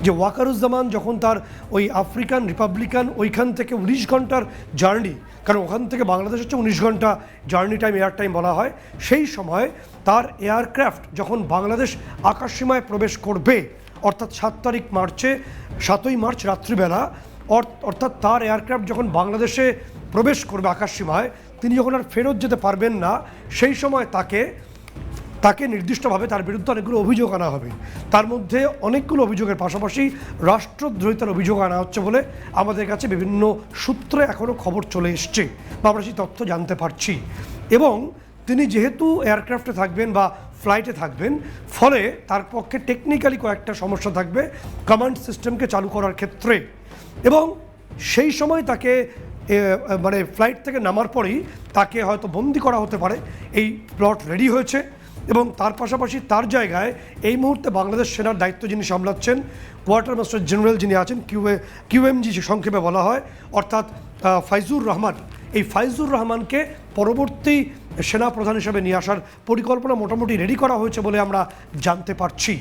যে ওয়াকারুজ্জামান যখন তার ওই আফ্রিকান রিপাবলিকান ওইখান থেকে 19 ঘন্টার জার্নি, কারণ ওখান থেকে বাংলাদেশ হচ্ছে 19 ঘন্টা জার্নি টাইম, এয়ার টাইম বলা হয়, সেই সময় তার এয়ারক্রাফট যখন বাংলাদেশ আকাশসীমায় প্রবেশ করবে, অর্থাৎ 7ই মার্চ রাত্রিবেলা, অর্থাৎ তার এয়ারক্রাফট যখন বাংলাদেশে প্রবেশ করবে আকাশসীমায়, তিনি যখন আর ফেরত যেতে পারবেন না, সেই সময় তাকে নির্দিষ্টভাবে তার বিরুদ্ধে অনেকগুলো অভিযোগ আনা হবে। তার মধ্যে অনেকগুলো অভিযোগের পাশাপাশি রাষ্ট্রদ্রোহিতার অভিযোগ আনা হচ্ছে বলে আমাদের কাছে বিভিন্ন সূত্রে এখনও খবর চলে এসছে বা আমরা সেই তথ্য জানতে পারছি। এবং তিনি যেহেতু এয়ারক্রাফটে থাকবেন বা ফ্লাইটে থাকবেন, ফলে তার পক্ষে টেকনিক্যালি কয়েকটা সমস্যা থাকবে কমান্ড সিস্টেমকে চালু করার ক্ষেত্রে। এবং সেই সময় তাকে মানে ফ্লাইট থেকে নামার পরেই তাকে হয়তো বন্দি করা হতে পারে। এই প্লট রেডি হয়েছে এবং তার পাশাপাশি তার জায়গায় এই মুহূর্তে বাংলাদেশ সেনার দায়িত্ব যিনি সামলাচ্ছেন, কোয়ার্টার মাস্টার জেনারেল যিনি আছেন, কিউএমজি সংক্ষেপে বলা হয়, অর্থাৎ ফাইজুর রহমান, এই ফাইজুর রহমানকে পরবর্তী সেনাপ্রধান হিসেবে নিয়ে আসার পরিকল্পনা মোটামুটি রেডি করা হয়েছে বলে আমরা জানতে পারছি।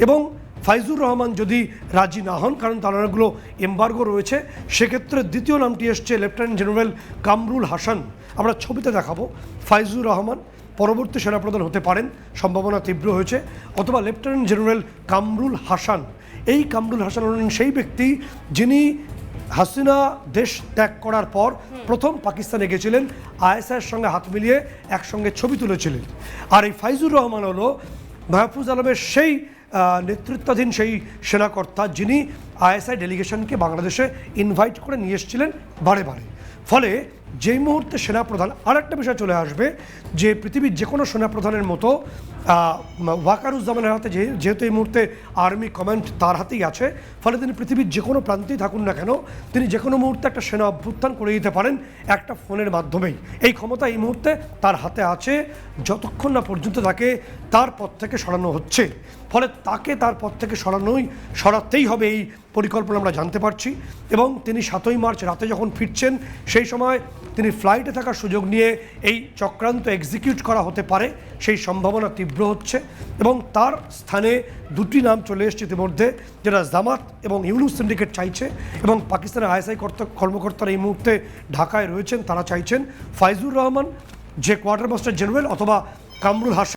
এবং ফাইজুর রহমান যদি রাজি না হন, কারণ তার অনেকগুলো এম্বার্গো রয়েছে, সেক্ষেত্রে দ্বিতীয় নামটি এসছে লেফটেন্যান্ট জেনারেল কামরুল হাসান। আমরা ছবিতে দেখাবো। ফাইজুর রহমান পরবর্তী সেনাপ্রধান হতে পারেন, সম্ভাবনা তীব্র হয়েছে, অথবা লেফটেন্যান্ট জেনারেল কামরুল হাসান। এই কামরুল হাসান হলেন সেই ব্যক্তি যিনি হাসিনা দেশ ত্যাগ করার পর প্রথম পাকিস্তানে গেছিলেন, আইএসআইয়ের সঙ্গে হাত মিলিয়ে একসঙ্গে ছবি তুলেছিলেন। আর এই ফাইজুর রহমান হলো মাহফুজ আলমের সেই নেতৃত্বাধীন সেই সেনাকর্তা যিনি আইএসআই ডেলিগেশনকে বাংলাদেশে ইনভাইট করে নিয়ে এসেছিলেন বারে বারে। ফলে যেই মুহূর্তে সেনাপ্রধান, আর একটা বিষয় চলে আসবে যে পৃথিবীর যে কোনো সেনাপ্রধানের মতো ওয়াকারুজ্জামানের হাতে যেহেতু এই মুহূর্তে আর্মি কমান্ড তার হাতেই আছে, ফলে তিনি পৃথিবীর যে কোনো প্রান্তেই থাকুন না কেন, তিনি যে কোনো মুহূর্তে একটা সেনা অভ্যুত্থান করে দিতে পারেন একটা ফোনের মাধ্যমেই। এই ক্ষমতা এই মুহূর্তে তার হাতে আছে, যতক্ষণ না পর্যন্ত তাকে তার পদ থেকে সরানো হচ্ছে। ফলে তাকে তার পদ থেকে সরাতেই হবে, এই পরিকল্পনা আমরা জানতে পারছি। এবং তিনি 7ই মার্চ রাতে যখন ফিরছেন, সেই সময় তিনি ফ্লাইটে থাকার সুযোগ নিয়ে এই চক্রান্ত এক্সিকিউট করা হতে পারে, সেই সম্ভাবনা তীব্র হচ্ছে। এবং তার স্থানে দুটি নাম চলে এসছে ইতিমধ্যে, যেটা জামাত এবং ইউনুস সিন্ডিকেট চাইছে, এবং পাকিস্তানের আইএসআই কর্মকর্তারা এই মুহূর্তে ঢাকায় রয়েছেন, তারা চাইছেন ফাইজুর রহমান যে কোয়ার্টার মাস্টার জেনারেল, অথবা কামরুল হাসান